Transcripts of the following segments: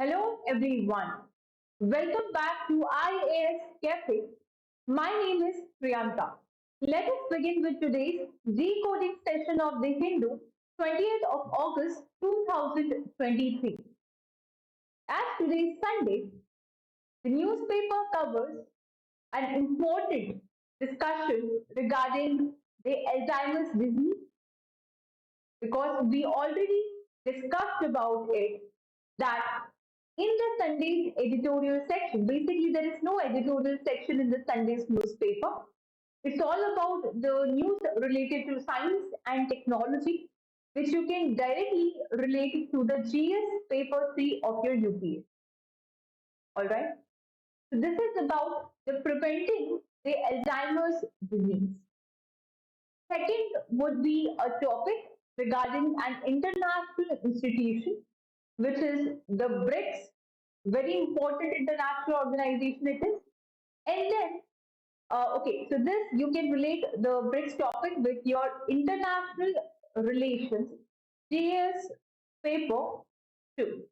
Hello everyone. Welcome back to IAS Cafe. My name is Priyanka. Let us begin with today's decoding session of the Hindu, 20th of August 2023. As today is Sunday, the newspaper covers an important discussion regarding the Alzheimer's disease because we already discussed about it that in the Sunday's editorial section, basically there is no editorial section in the Sunday's newspaper. It's all about the news related to science and technology, which you can directly relate to the GS paper 3 of your UPS. Alright. So this is about the preventing the Alzheimer's disease. Second would be a topic regarding an international institution, which is the BRICS, very important international organization it is. And then, okay, so this you can relate the BRICS topic with your international relations, GS paper 2.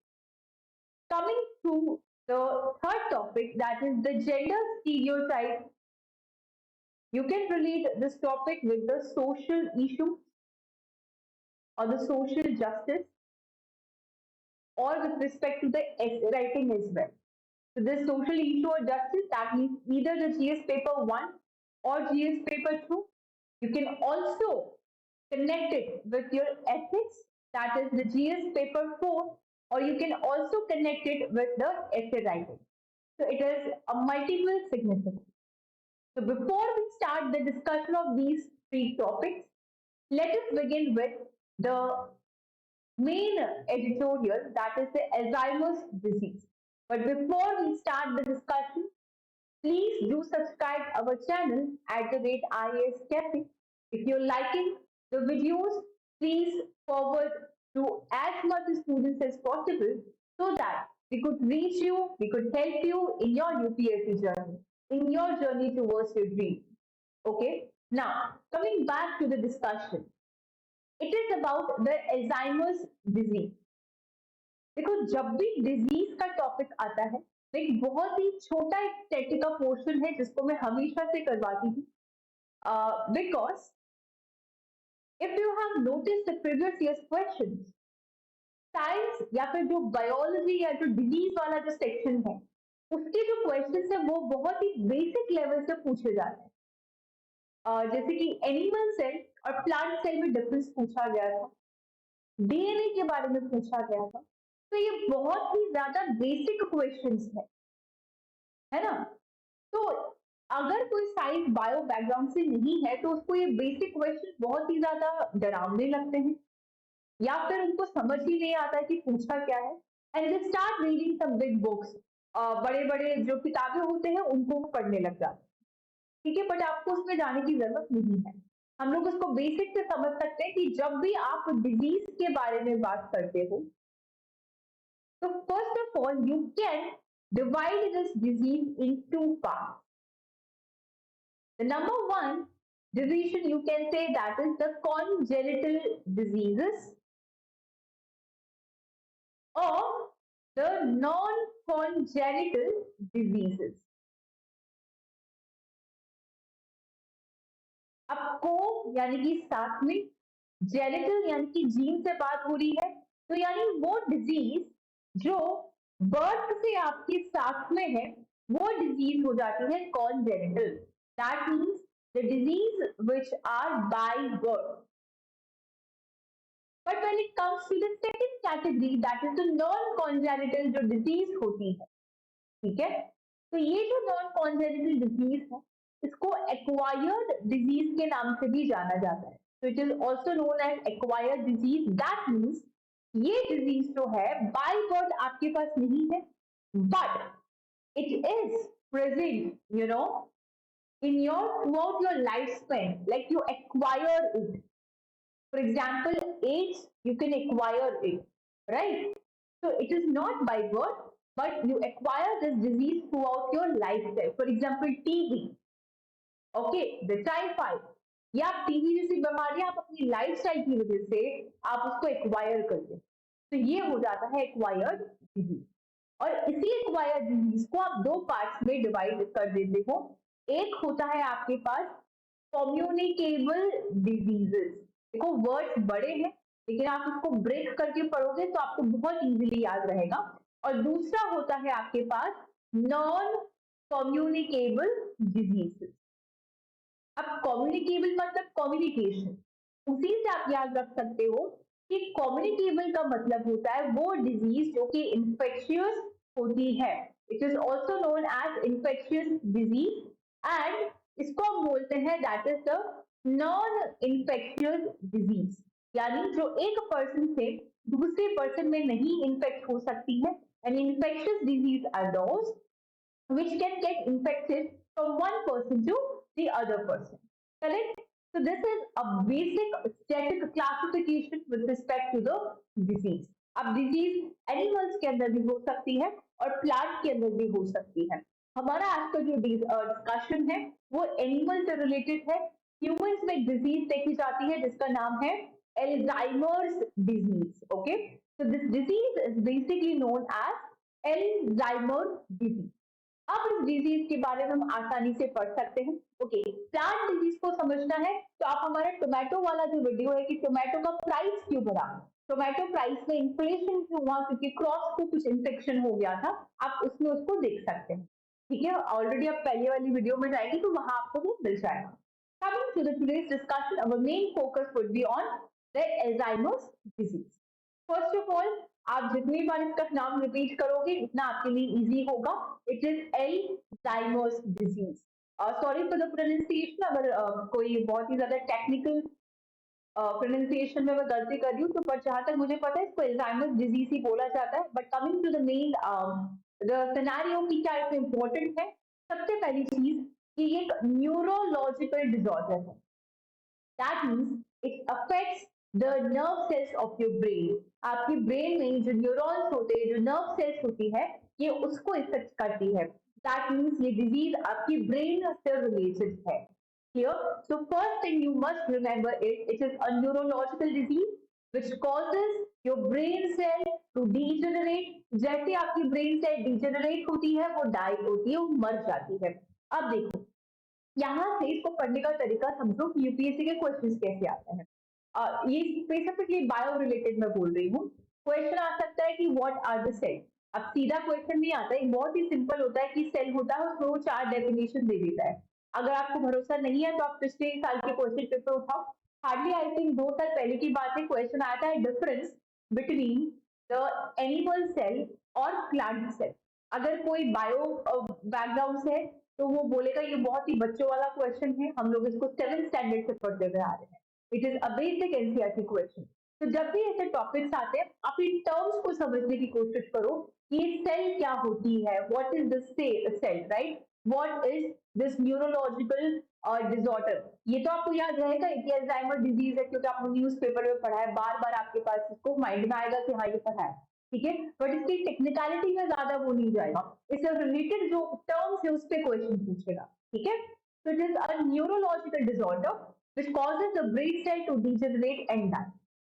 Coming to the third topic, that is the gender stereotype. You can relate this topic with the social issue or the social justice or with respect to the essay writing as well. So this social issue or justice, that means either the GS paper 1 or GS paper 2. You can also connect it with your ethics, that is the GS paper 4, or you can also connect it with the essay writing. So it has a multiple significance. So before we start the discussion of these three topics, let us begin with the main editorial, that is the Alzheimer's disease. But before we start the discussion, please do subscribe our channel at the rate IAS Cafe. If you're liking the videos, please forward to as much students as possible so that we could reach you, we could help you in your UPSC journey, in your journey towards your dream. Okay, now coming back to the discussion, it is about the Alzheimer's disease. देखो जब भी disease का topic आता है, एक बहुत ही छोटा एक स्टैटिक का पोर्शन है जिसको मैं हमेशा से करवाती हूँ, because if you have notice the previous years question, science या फिर जो बायोलॉजी या जो डिजीज वाला जो सेक्शन है उसके जो क्वेश्चन है वो बहुत ही बेसिक लेवल से पूछे जाते हैं. जैसे कि एनिमल सेल और प्लांट सेल में डिफरेंस पूछा गया था, डीएनए के बारे में पूछा गया था. तो ये बहुत ही ज्यादा बेसिक क्वेश्चंस है ना. तो अगर कोई साइंस बायो बैकग्राउंड से नहीं है तो उसको ये बेसिक क्वेश्चन बहुत ही ज्यादा डरावने लगते हैं या फिर उनको समझ ही नहीं आता है कि पूछा क्या है, and they start reading some big books. बड़े बड़े जो किताबें होते हैं उनको पढ़ने लग जाते हैं. ठीक है, बट आपको उसमें जाने की जरूरत नहीं है. हम लोग उसको बेसिक से समझ सकते हैं कि जब भी आप डिजीज के बारे में बात करते हो तो first of all you can divide this disease in two parts. The number one division you can say that is the congenital diseases or the non-congenital diseases. अब को यानी कि साथ में, जेनिटल यानी कि जीन से बात हो रही है, तो यानी वो डिजीज जो बर्थ से आपके साथ में है वो डिजीज हो जाती है congenital. That means the disease which are by birth. But when it comes to the second category, that is the non congenital जो डिजीज होती है, ठीक है. तो ये जो नॉन कॉन्जेनिटल डिजीज है इसको एक्वायर्ड डिजीज के नाम से भी जाना जाता है. तो it is also known as acquired disease. That means ये डिजीज जो है बाय बर्थ आपके पास नहीं है, but it is present in your throughout your lifespan, like you acquire it. For example, AIDS, you can acquire it, right? So it is not by birth, but you acquire this disease throughout your lifestyle. For example, TB, okay, the typhoid, या TB जैसी बीमारियां आप अपनी lifestyle की वजह से आप उसको एक्वायर करते हैं, तो ये हो जाता है एक्वायर्ड डिजीज. और इसी एक्वायर्ड डिजीज को आप दो पार्ट्स में डिवाइड कर देते हो। एक होता है आपके पास कम्युनिकेबल डिजीजेस। देखो वर्ड्स बड़े हैं, लेकिन आप इसको ब्रेक करके पढ़ोगे तो आपको बहुत इजीली याद रहेगा। और दूसरा होता है आपके पास नॉन कम्युनिकेबल डिजीजेस। अब कम्युनिकेबल मतलब कम्युनिकेशन, उसी से आप याद रख सकते हो कि कम्युनिकेबल का मतलब होता है वो डिजीज जो कि इन्फेक्शियस होती है। It is also known as infectious disease, and इसको हम बोलते हैं that is the non infectious disease. यानी जो एक पर्सन से दूसरे पर्सन में नहीं इन्फेक्ट हो सकती है। And infectious disease are those which can get infected from one person to the other person. Correct? So this is a basic static classification with respect to the disease. अब disease animals के अंदर भी हो सकती है और plant के अंदर भी हो सकती है। हमारा आज का जो डिस्कशन है वो एनिमल से रिलेटेड है। ह्यूमंस में डिजीज देखी जाती है जिसका नाम है Alzheimer's disease. Okay, so this disease is basically known as Alzheimer's disease। अब इस डिजीज के बारे में हम आसानी से पढ़ सकते हैं। ओके, प्लांट डिजीज को समझना है तो आप हमारा टोमेटो वाला जो वीडियो है कि टोमेटो का प्राइस क्यों बढ़ा, टोमेटो प्राइस में इन्फ्लेशन क्यों हुआ, क्योंकि क्रॉप को कुछ इन्फेक्शन हो गया था, आप उसमें उसको देख सकते हैं। ठीक है, ऑलरेडी आप पहले वाली वीडियो में जाएंगे तो वहां आपको वो मिल जाएगा। Coming to the today's discussion, our main focus would be on the Alzheimer's disease. First of all, आप जितनी बार इसका नाम रिपीट करोगे उतना आपके लिए इजी होगा। It is Alzheimer's disease. Sorry for the pronunciation, अगर कोई बहुत ही ज्यादा टेक्निकल प्रोनाउंसिएशन में मैं गलती कर रही हूँ तो, पर जहां तक मुझे पता है इसको एल्जाइमर्स डिजीज ही बोला जाता है। But coming to the main the scenario की क्या इसमें इंपॉर्टेंट है, सबसे पहली चीज कि ये एक न्यूरोलॉजिकल डिसऑर्डर है। That means it affects the nerve cells of your brain. आपकी ब्रेन में जो न्यूरॉन्स होते हैं, जो नर्व सेल्स होती है, ये उसको इफेक्ट करती है। That means ये डिजीज आपकी ब्रेन से रिलेटेड है। Here, so first thing you must remember it is a neurological disease which causes your brain cell to degenerate. जैसे आपकी ब्रेन सेल डिजेनरेट होती है, वो डाई होती है, वो मर जाती है। अब देखो, यहाँ से इसको पढ़ने का तरीका समझो कि यूपीएससी के क्वेश्चंस कैसे आते हैं। ये स्पेसिफिकली बायो रिलेटेड मैं बोल रही हूँ। क्वेश्चन आ सकता है कि व्हाट आर द सेल। अब सीधा क्वेश्चन नहीं आता है, बहुत ही सिंपल होता है कि सेल होता है, उसमें वो चार डेफिनेशन दे देता है। अगर आपको भरोसा नहीं है तो आप पिछले साल के क्वेश्चन पेपर उठाओ। हार्डली आई थिंक 2 साल पहले की बात है, क्वेश्चन आता है difference between the animal cell और प्लांट सेल। अगर कोई बायो बैकग्राउंड से है तो वो बोलेगा ये बहुत ही बच्चों वाला क्वेश्चन है, हम लोग इसको 7th स्टैंडर्ड से पढ़ते हुए आ रहे हैं। It is a basic NCERT question. तो जब भी ऐसे टॉपिक्स आते हैं आप इन टर्म्स को समझने की कोशिश करो कि ये सेल क्या होती है, what is the cell, right, what is this neurological disorder. ये तो आपको याद रहेगा कि अल्जाइमर डिजीज है क्योंकि आपने न्यूज़पेपर में पढ़ा है, बार बार आपके पास इसको माइंड में आएगा कि हाँ ये पढ़ा है। ठीक है, बट इसकी टेक्निकलिटी में ज्यादा वो नहीं जाएगा, इससे रिलेटेड जो टर्म्स है उस पर क्वेश्चन पूछेगा। ठीक है, so it is a neurological disorder which causes the brain cell to degenerate and die.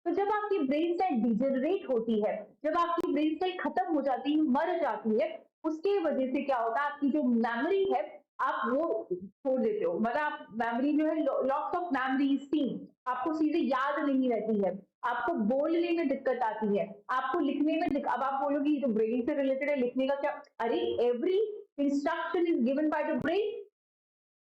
तो जब आपकी ब्रेन सेल डिजेनरेट होती है, जब आपकी ब्रेन सेल खत्म हो जाती है, मर जाती है, उसके वजह से क्या होता है, आपकी जो मेमोरी है आप वो छोड़ देते हो। मतलब आप मेमोरी जो है, लॉस ऑफ मेमोरी सीन, आपको चीजें याद नहीं रहती है, आपको बोलने में दिक्कत आती है, आपको लिखने में अब आप बोलोगे जो ब्रेन से रिलेटेड है लिखने का क्या, अरे every instruction is given by the brain.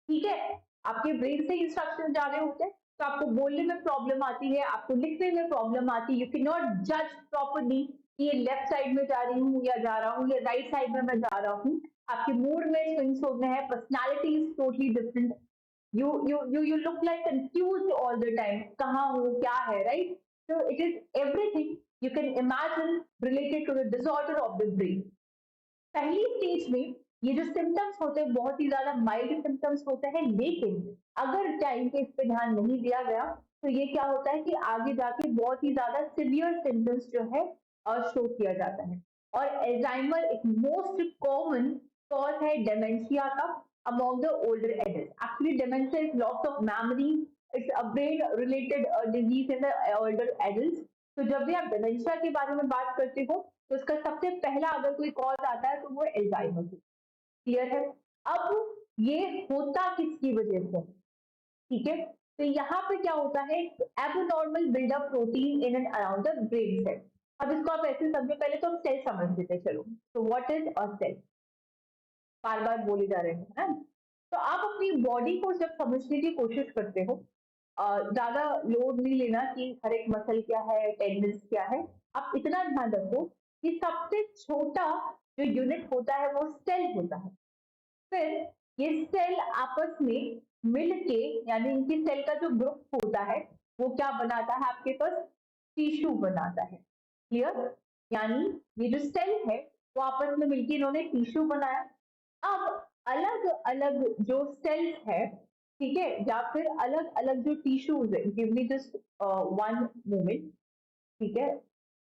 ठीक है, आपके ब्रेन से इंस्ट्रक्शन जा रहे होते हैं तो आपको बोलने में प्रॉब्लम आती है, आपको लिखने में प्रॉब्लम आती है। यू कैन नॉट जज प्रॉपरली कि ये लेफ्ट साइड में जा रही हूँ या जा रहा हूँ, या राइट साइड में मैं जा रहा हूँ। आपके मूड में स्विंग्स होते हैं, personality is totally different, you look like confused all the time, कहाँ हूँ क्या है, right? So it is everything you can imagine related to the disorder of the brain. पहली स्टेज में ये जो सिम्टम्स होते हैं बहुत ही ज्यादा माइल्ड सिम्टम्स होते हैं, लेकिन अगर टाइम पे इस पे ध्यान नहीं दिया गया तो ये क्या होता है कि आगे जाके बहुत ही ज्यादा सिवियर सिम्टम्स जो है शो किया जाता है। और एल्जाइमर एक मोस्ट कॉमन कॉज है डेमेंशिया का among the older adults. Actually, dementia is loss of memory. It's a brain related disease in the older adults. तो जब भी आप डिमेंशिया के बारे में बात करते हो तो इसका सबसे पहला अगर कोई कॉज आता है तो वो एल्जाइमर। क्लियर है? अब ये होता किसकी वजह से, ठीक है? तो यहाँ पे क्या होता है, abnormal buildup protein in and around the brain cell. अब इसको आप ऐसे समझो, पहले तो सेल समझ लेते हैं, चलो। तो व्हाट इज अ सेल, बार बार बोले जा रहे हैं, है? तो आप अपनी बॉडी को जब समझने की कोशिश करते हो, ज्यादा लोड नहीं लेना कि हर एक मसल क्या है, टेंडेंस क्या है, आप इतना ध्यान रखो कि सबसे छोटा जो यूनिट होता है वो सेल होता है। फिर ये सेल आपस में मिलके, यानी इनकी सेल का जो ग्रुप होता है वो क्या बनाता है, आपके पास टिश्यू बनाता है। क्लियर? यानी ये जो सेल है वो आपस में मिलके इन्होंने टिश्यू बनाया। अब अलग अलग जो सेल्स है, ठीक है, या फिर अलग अलग जो टिश्यूज है, give me just one moment, ठीक है।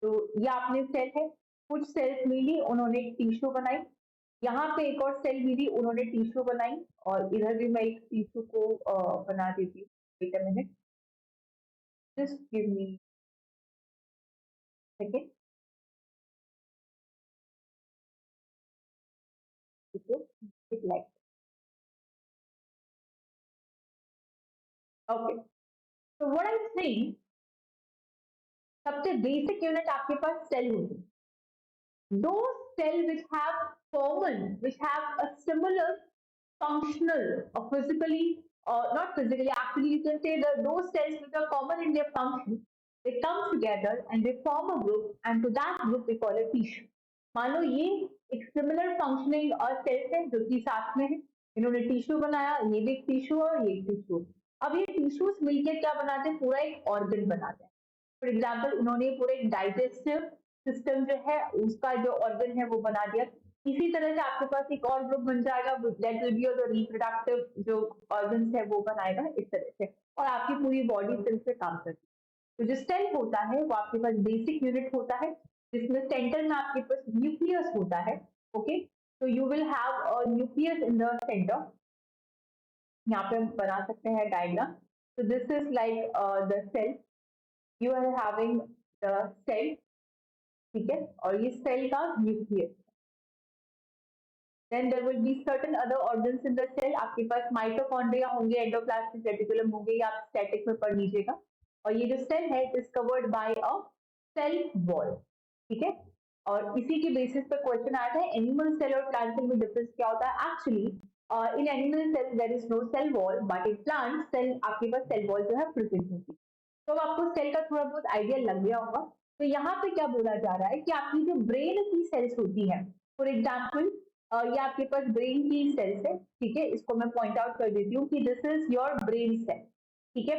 तो ये आपने सेल है, कुछ सेल्स मिली, उन्होंने एक टिश्यू बनाई। यहाँ पे एक और सेल मिली, उन्होंने टिश्यू बनाई। और इधर भी मैं एक टिश्यू को बना देती हूँ। Wait a minute, just give me second, ठीक है। It like, okay. तो व्हाट आई एम सेइंग, सबसे बेसिक यूनिट आपके पास सेल होती है। Those cells which have common, which have a similar functional or physically, or not physically, actually you can say that those cells which are common in their function, they come together and they form a group, and to that group we call it tissue. मान लो ये एक similar functioning और sales है जो कि साथ में है, इन्होंने टिश्यू बनाया, ये भी एक टिश्यू और ये टिश्यू। अब ये टिश्यूज मिलकर क्या बनाते हैं, पूरा एक ऑर्गन बनाते हैं। फॉर एग्जाम्पल इन्होंने पूरे एक डाइजेस्टिव सिस्टम जो है उसका जो ऑर्गन है वो बना दिया। इसी तरह से आपके पास एक और ग्रुप बन जाएगा, that will be your reproductive जो ऑर्गन्स है वो बनाएगा, इस तरह से। और आपकी पूरी बॉडी सेल से काम करती है। तो जो सेल होता है वो आपके पास बेसिक यूनिट होता है, जिसमें सेंटर में आपके पास न्यूक्लियस होता है। ओके, तो you will have a nucleus in the centre. यहाँ पे हम बना सकते हैं डायग्राम। तो this is like the cell, you are having the cell, ठीक है, और ये सेल का nucleus. Then there will be certain other organs in the cell, आपके पास माइटोकॉन्ड्रिया होंगे, एंडोप्लाज्मिक रेटिकुलम होंगे, या आप स्टैटिक में पढ़ लीजिएगा। और ये जो सेल है it is covered by a cell wall, ठीक है। और इसी के बेसिस पे क्वेश्चन आता है एनिमल सेल और प्लांट सेल में डिफरेंस क्या होता है। Actually in animal cell there is no cell wall, but in plant cell आपके पास सेल वॉल जो है प्रेजेंट होती है। तो अब आपको सेल का थोड़ा बहुत आइडिया लग गया होगा। तो यहाँ पे क्या बोला जा रहा है कि आपकी जो ब्रेन की सेल्स होती है, फॉर एग्जाम्पल ये आपके पास ब्रेन की सेल्स है, ठीक है, इसको मैं पॉइंट आउट कर देती हूँ कि this is your brain cell, ठीक है।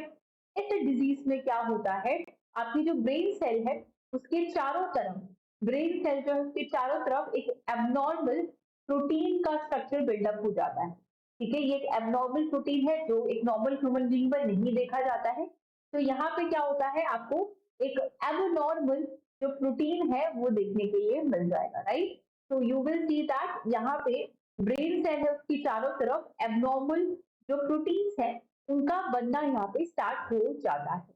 इस डिजीज में क्या होता है, आपकी जो ब्रेन सेल है उसके चारों तरफ, ब्रेन सेल जो है उसके चारों तरफ एक एबनॉर्मल प्रोटीन का स्ट्रक्चर बिल्डअप हो जाता है, ठीक है। ये एक एबनॉर्मल प्रोटीन है जो एक नॉर्मल ह्यूमन बीइंग पर नहीं देखा जाता है। तो यहाँ पे क्या होता है, आपको एक एबनॉर्मल जो प्रोटीन है वो देखने के लिए मिल जाएगा, राइट। तो यू विल सी दैट यहाँ पे ब्रेन सेल है उसकी चारों तरफ एबनॉर्मल जो प्रोटीन्स है उनका बनना यहाँ पे स्टार्ट हो जाता है।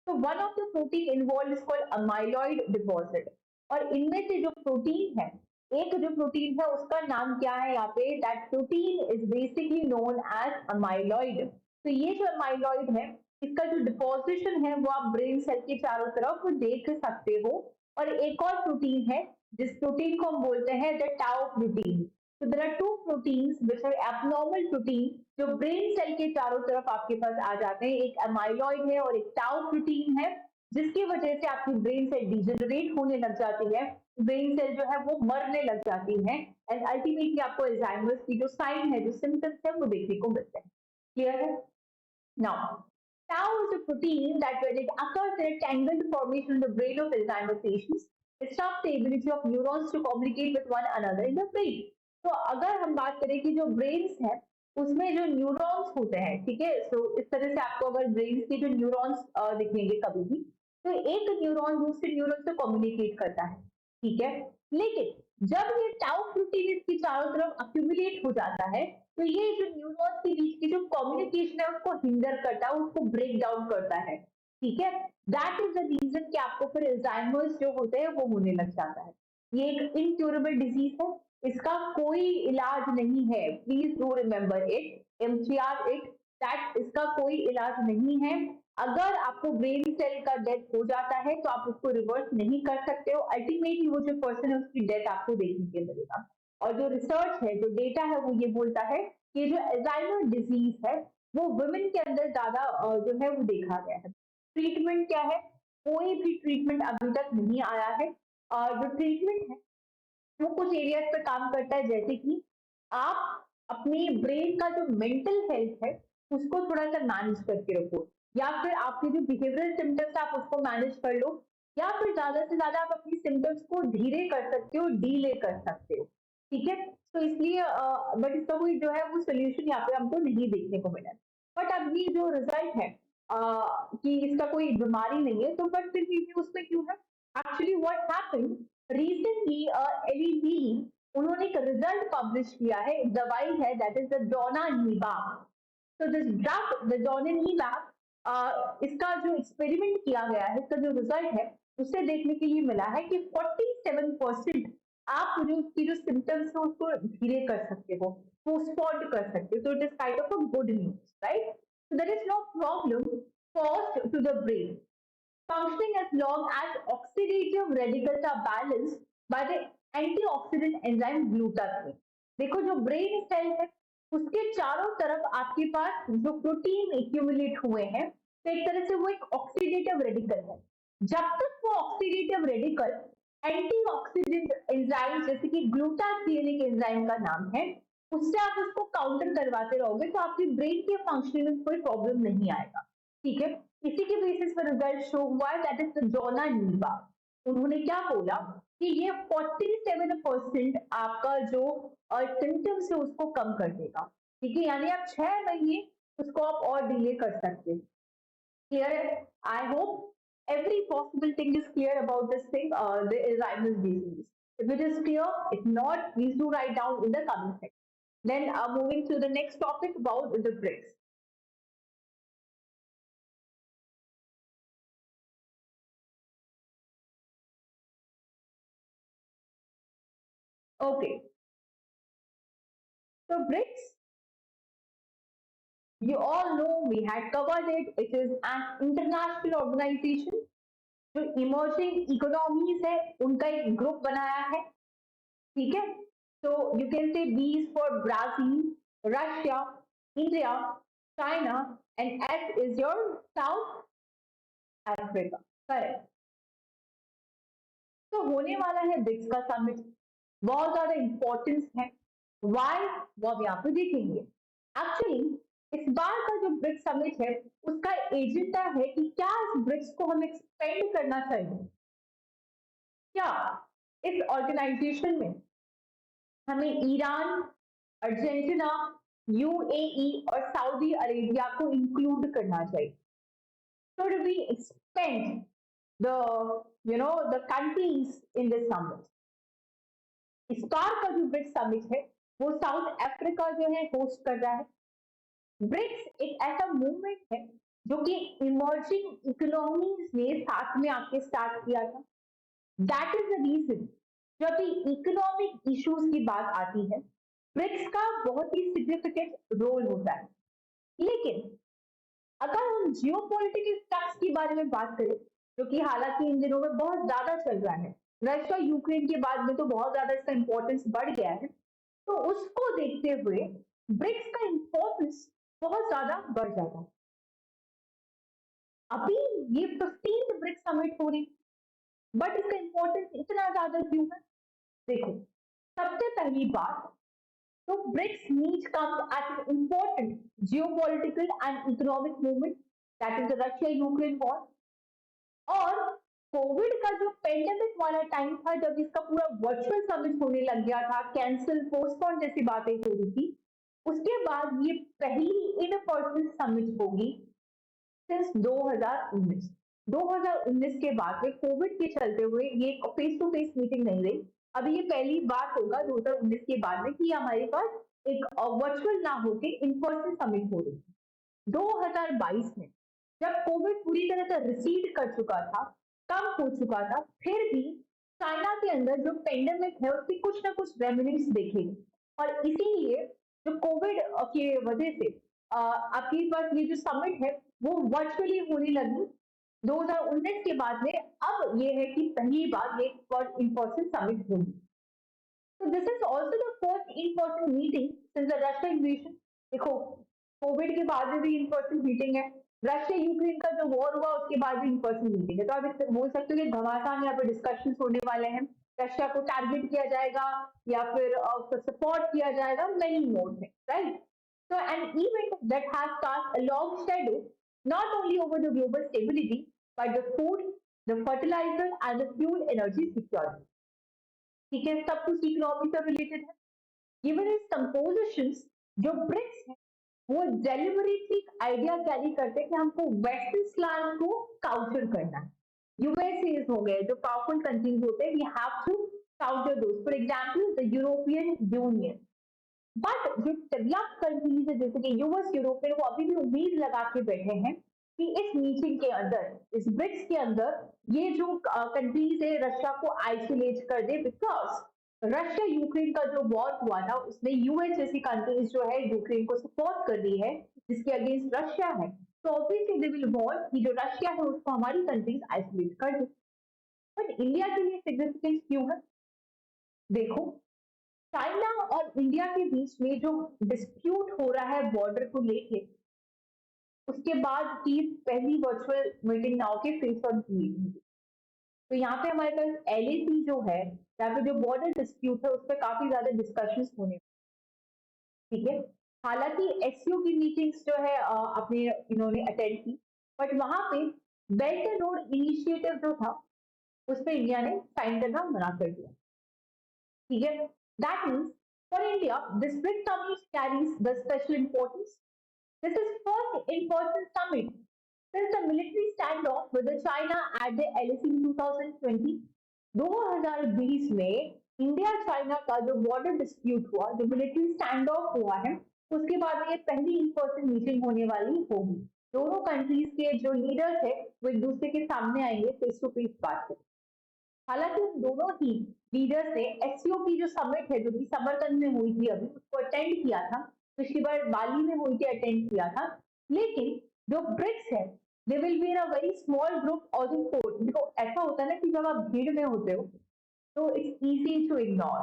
तो one of the protein involve is called amyloid deposit. और इनमें से जो प्रोटीन है, एक जो प्रोटीन है उसका नाम क्या है यहाँ पे, that protein is basically known as amyloid. तो ये जो अमाइलॉइड है इसका जो डिपोजिशन है वो आप ब्रेन सेल के चारों तरफ देख सकते हो। और एक और प्रोटीन है जिस प्रोटीन को हम बोलते हैं द टाउ प्रोटीन। तो there are two proteins which are abnormal protein जो ब्रेन सेल के चारों तरफ आपके पास आ जाते हैं, एक एमाइलॉइड है और एक टाउ प्रोटीन है, जिसकी वजह से आपकी ब्रेन सेल डिजेनरेट होने लग जाती है, ब्रेन सेल जो है वो मरने लग जाती है, एंड अल्टीमेटली आपको अल्जाइमर्स की जो साइन है, जो सिम्टम्स है वो देखने को मिलते हैं। क्लियर है? Now, tau is a protein that when it occurs in a tangled formation in the brain of Alzheimer's patients, it stops the ability of neurons to communicate with one another in the brain. तो अगर हम बात करें कि जो brains है उसमें जो न्यूरॉन्स होते हैं, ठीक है, तो इस तरह से आपको अगर ब्रेन्स के जो न्यूरॉन्स दिखेंगे कभी भी, तो एक न्यूरॉन दूसरे न्यूरॉन से कम्युनिकेट करता है, ठीक है। लेकिन जब ये टाउ प्रोटीन इसकी चारों तरफ अक्यूमुलेट हो जाता है तो ये जो न्यूरॉन्स के बीच की जो कम्युनिकेशन है उसको हिंडर करता है, उसको ब्रेक डाउन करता है। ठीक है। दैट इज द रीजन कि आपको फिर अल्जाइमर्स जो होते हैं वो होने लग जाता है। ये एक इनक्यूरेबल डिजीज है, इसका कोई इलाज नहीं है। Please do remember it, MCR it, that इसका कोई इलाज नहीं है। अगर आपको ब्रेन सेल का डेथ हो जाता है तो आप उसको रिवर्स नहीं कर सकते हो। अल्टीमेटली वो जो पर्सन है उसकी डेथ आपको देखने के मिलेगा। और जो रिसर्च है, जो डेटा है, वो ये बोलता है कि जो अल्जाइमर डिजीज है वो वुमेन के अंदर ज्यादा जो है वो देखा गया है। ट्रीटमेंट क्या है? कोई भी ट्रीटमेंट अभी तक नहीं आया है। जो ट्रीटमेंट है वो कुछ एरियाज पे काम करता है, जैसे कि आप अपनी ब्रेन का जो मेंटल हेल्थ है उसको थोड़ा सा मैनेज करके रखो, या फिर आपके जो बिहेवियरल सिम्टम्स आप उसको मैनेज कर लो, या फिर ज्यादा से ज्यादा आप अपनी सिम्टम्स को धीरे कर सकते हो, डीले कर सकते हो। ठीक है। तो इसलिए बट इसका कोई जो है वो सोल्यूशन यहाँ पे हमको नहीं देखने को मिला। बट अब ये जो रिजल्ट है कि इसका कोई बीमारी नहीं है, तो बट फिर भी उसमें क्यों है? Actually what happened recently, LED उन्होंने एक रिजल्ट पब्लिश किया है, एक दवाई है दैट इज द डोनानिबाब। तो दिस ड्रग द डोनानिबाब, इसका जो एक्सपेरिमेंट किया गया है, इसका जो रिजल्ट है उससे देखने के लिए मिला है कि 47% आप जो उसकी जो सिम्टम्स है उसको धीरे कर सकते हो, पोस्टपोन कर सकते हो। तो it is kind of a good news, right? So there is no problem caused to the brain functioning as long as oxidative radicals are balanced by the antioxidant enzyme glutathione। देखो जो brain cell है उसके चारों तरफ आपके पास जो protein accumulate हुए हैं, तो एक तरह से वो एक ऑक्सीडेटिव रेडिकल है। जब तक वो ऑक्सीडेटिव रेडिकल एंटीऑक्सीडेंट एंजाइम जैसे कि ग्लूटाथियोन एक एंजाइम का नाम है, उससे आप उसको काउंटर करवाते रहोगे तो आपकी ब्रेन के फंक्शनिंग में कोई प्रॉब्लम नहीं आएगा। ठीक है। इसी के बेसिस पर रिजल्ट शो हुआ है, दैट इज जोना नीबा। उन्होंने क्या बोला कि ये 47% आपका जो सिम्टम्स है उसको कम कर देगा। ठीक है, यानी आप 6 महीने उसको आप और डिले कर सकते हैं। क्लियर है? I hope every possible thing is clear about this thing, the Alzheimer's disease. If it is clear, if not, please do write down in the comment section. Then moving to the next topic about the BRICS. Okay, so BRICS, you all know we had covered it. It is an international organization जो emerging economies है उनका एक group बनाया है। ठीक है। तो you can say B is for Brazil, Russia, India, China, and S is your South Africa. Correct. तो होने वाला है ब्रिक्स का समिट, बहुत ज्यादा इंपॉर्टेंस है। वाई? वो अब यहाँ पे देखेंगे। एक्चुअली इस बार का जो ब्रिक्स समिट है उसका एजेंडा है कि क्या इस ब्रिक्स को हम एक्सपेंड करना चाहिए, क्या इस ऑर्गेनाइजेशन में हमें ईरान, अर्जेंटीना, यूएई और सऊदी अरेबिया को इंक्लूड करना चाहिए। Should we expand the the countries in this summit? इस बार का जो ब्रिक्स समिट है वो साउथ अफ्रीका जो है होस्ट कर रहा है। ब्रिक्स एक ऐसा मूवमेंट है जो कि इमर्जिंग इकोनॉमीज ने साथ में आके स्टार्ट किया था। दैट इज द रीजन जब भी इकोनॉमिक इश्यूज की बात आती है ब्रिक्स का बहुत ही सिग्निफिकेंट रोल होता है। लेकिन अगर हम जियोपॉलिटिकल स्टफ्स के बारे में बात करें, जो कि हालांकि इन दिनों में बहुत ज्यादा चल रहा है, रशिया यूक्रेन के बाद में तो बहुत ज्यादा इसका इंपॉर्टेंस बढ़ गया है, तो उसको देखते हुए ब्रिक्स का इंपॉर्टेंस बहुत ज्यादा बढ़ जाता है। अभी ये 15th ब्रिक्स समिट हो रही, बट इसका इंपॉर्टेंस इतना ज्यादा क्यों है? देखो, सबसे पहली बात तो BRICS needs comes at an important geopolitical and economic movement, that is the Russia-Ukraine war। और कोविड का जो पेंडेमिक वाला टाइम था जब इसका पूरा वर्चुअल समिट होने लग गया था, कैंसिल पोस्टपोन जैसी बातें हो रही थी, उसके बाद ये पहली इन पर्सन समिट होगी सिंस 2019। 2019 के बाद में कोविड के चलते हुए ये फेस टू फेस मीटिंग नहीं रही। अभी ये पहली बार होगा 2019 के बाद में कि हमारे पास एक वर्चुअल ना होके इन पर्सन समिट हो रही है। 2022 में जब कोविड पूरी तरह से रिसीड कर चुका था, कम हो चुका था, फिर भी चाइना के अंदर जो पेंडेमिक है उसकी कुछ ना कुछ रेमिनेंट्स देखेंगे। और इसीलिए जो कोविड की वजह से आपके पास ये जो समिट है वो वर्चुअली होने लगी 2019 के बाद में। अब ये है कि पहली बार ये इन पर्सन समिट होगी। So this is also the first in-person meeting since the Russia invasion. देखो कोविड के बाद में भी इन पर्सन मीटिंग है, रशिया यूक्रेन का जो वॉर हुआ उसके बाद भी इन पर्सन मीटिंग है, तो आप बोल सकते हो कि घमासान यहाँ पे डिस्कशन होने वाले हैं। रशिया को टारगेट किया जाएगा या फिर सपोर्ट किया जाएगा, मेनी मोड में, right? So an event that has cast a long shadow not only over the global stability but the food, the fertilizer and the fuel energy security. ठीक है, सब कुछ इकोनॉमी से रिलेटेड है। Given is compositions, जो BRICS है वो deliberately idea carry करते हैं कि हमको वेस्टर्न स्लैंड को काउंटर करना है। यूएसए हो गए जो पावरफुल कंट्रीज होते हैं, we have to counter those, for example the European Union. But जो डेवलप्ड कंट्रीज है जैसे कि यूएस, यूरोपियन, वो अभी भी उम्मीद लगा के बैठे हैं कि इस मीटिंग के अंदर, इस ब्रिक्स के अंदर, ये जो कंट्रीज है रशिया को आइसोलेट कर दे, बिकॉज रशिया यूक्रेन का जो वॉर हुआ था उसमें यूएस जैसी कंट्रीज जो है यूक्रेन को सपोर्ट कर दी है, जिसके अगेंस्ट रशिया है। तो ऑब्वियसली दे विल वांट कि जो रशिया है उसको हमारी कंट्रीज आइसोलेट कर दे। बट इंडिया के लिए सिग्निफिकेंस क्यों है? देखो, चाइना और इंडिया के बीच में जो डिस्प्यूट हो रहा है बॉर्डर को लेके, उसके बाद की पहली वर्चुअल मीटिंग नाउ के फेस वन की मीटिंग। तो यहाँ पे हमारे पास एलएसी जो है, यहाँ पे जो बॉर्डर डिस्प्यूट है उस पर काफी ज्यादा डिस्कशंस होने, ठीक है। हालांकि एससीओ की मीटिंग्स जो है अपने इन्होंने अटेंड की, बट वहां पे बेल्ट एंड रोड इनिशिएटिव जो था उस पर इंडिया ने साइन करना मना कर दिया, ठीक है। That means for India this BRICS summit carries the special importance. This is first in-person summit since the military standoff with the China at the LAC in 2020. 2020 में इंडिया चाइना का जो बॉर्डर डिस्प्यूट हुआ, जो military stand of हुआ है, उसके बाद ये पहली इन पर्सन मीटिंग होने वाली होगी। दोनों कंट्रीज के जो लीडर्स है वो एक दूसरे के सामने आएंगे, फेस टू फेस बात करेंगे। हालांकि उन दोनों ही लीडर्स ने एससीओ की जो समिट है जो कि समरकंद में हुई थी अभी, उसको अटेंड किया था। पिछली बार बाली में हुई थी, अटेंड किया था। लेकिन जो ब्रिक्स है they will be in a very small group और देखो ऐसा होता है ना कि जब आप भीड़ में होते हो तो it's easy to ignore,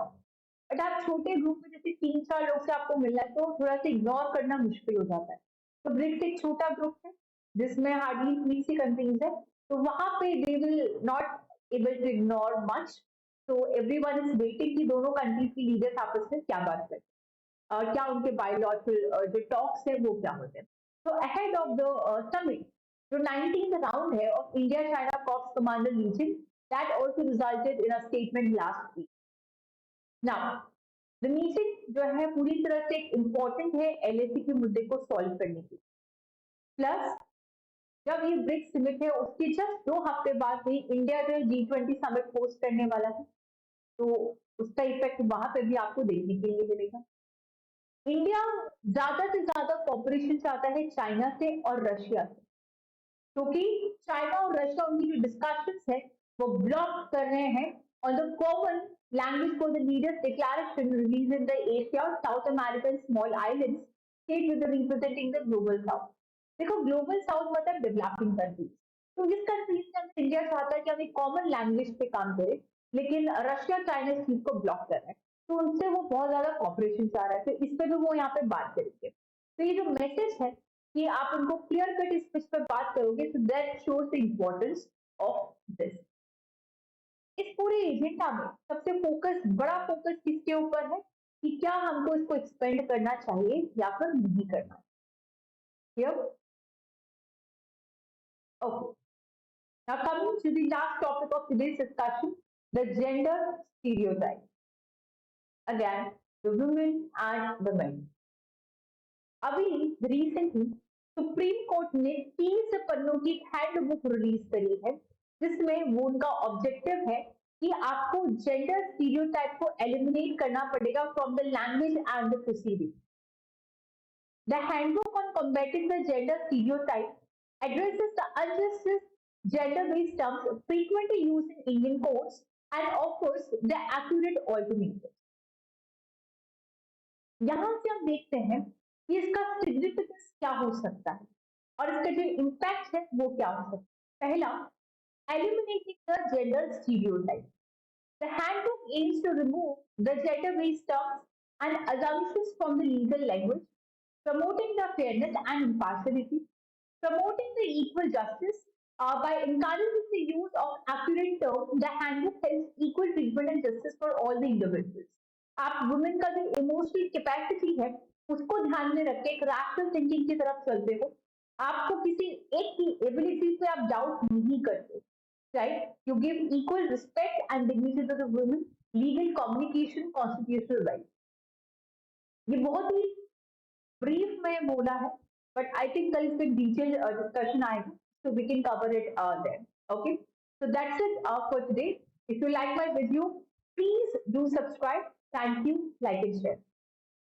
but आप छोटे ग्रुप में जैसे 3-4 लोग से आपको मिलना है तो थोड़ा सा इग्नोर करना मुश्किल हो जाता है। तो ब्रिक्स एक छोटा ग्रुप है जिसमें हार्डली 3 कंट्रीज है, तो वहां पे they will not able to ignore much. तो एवरीवन इज वेटिंग कि दोनों कंट्रीज की लीडर्स आपस में क्या बात करें और क्या उनके बायोलॉजिकल जो टॉक्स है वो क्या होते हैं। तो अहेड ऑफ द समिट, जो 19th राउंड है of India China corps commander meeting, that also resulted in a statement last week. Now the meeting जो है पूरी तरह से इंपॉर्टेंट है एलएसी के मुद्दे को सॉल्व करने के लिए। प्लस जब ये ब्रिक्स समिट है उसके जस्ट 2 हफ्ते बाद भी इंडिया जो G20 समिट होस्ट करने वाला है, तो उसका इफेक्ट वहां पे भी आपको देखने के लिए मिलेगा। इंडिया ज्यादा से ज्यादा कॉपरेशन चाहता है चाइना से और रशिया से, क्योंकि चाइना और रशिया उनकी जो डिस्कशंस है वो ब्लॉक कर रहे हैं on the common language for the leaders declaration release in the Asia south American small islands state with representing the global south. देखो ग्लोबल साउथ मतलब डेवलपिंग कंट्रीज, तो इस कंट्रीज के अंदर इंडिया चाहता है कि हम एक कॉमन लैंग्वेज पे काम करें, लेकिन रशिया चाइना इस चीज को ब्लॉक कर रहा है, तो उनसे वो बहुत ज्यादा कॉपरेशन चाह रहा है, तो इस पे भी वो यहाँ पे बात करेंगे। तो ये जो मैसेज है कि आप उनको क्लियर कट इस पर बात करोगे, तो that shows the importance of this. इस पूरे एजेंडा में सबसे फोकस, बड़ा फोकस किसके ऊपर है कि क्या हमको इसको एक्सपेंड करना चाहिए या फिर नहीं करना चाहिए। Okay, now coming to the last topic of today's discussion, the gender stereotype. Again, the women and the men. अभी रिसेंटली सुप्रीम कोर्ट ने 30 पन्नों की हैंडबुक रिलीज करी है, जिसमें वो उनका ऑब्जेक्टिव है कि आपको जेंडर स्टीरियोटाइप को एलिमिनेट करना पड़ेगा from the language and the proceeding. The handbook on combating the gender stereotype addresses the unjust gender-based terms frequently used in Indian courts and offers the accurate alternatives. यहाँ से हम देखते हैं कि इसका सिग्निफिकेंस क्या हो सकता है और इसका जो इम्पैक्ट है वो क्या हो सकता है। पहला, eliminating the gender stereotype. The handbook aims to remove the gender-based terms and assumptions from the legal language, promoting the fairness and impartiality, promoting the equal justice by encouraging the use of accurate terms. The handbook helps equal treatment and justice for all the individuals. आप women का जो emotional capacity है उसको ध्यान में रख के एक रैशनल थिंकिंग की तरफ चलते हो, आपको किसी एक की एबिलिटी पे आप डाउट नहीं करते, right? You give equal respect and dignity to the women, legal communication, constitutional rights. ये बहुत ही ब्रीफ में बोला है, बट आई थिंक कल इस पे डिटेल डिस्कशन आएगा, so we can cover it then. Okay, so that's it for today. If you like my video, please do subscribe. Thank you, like and share.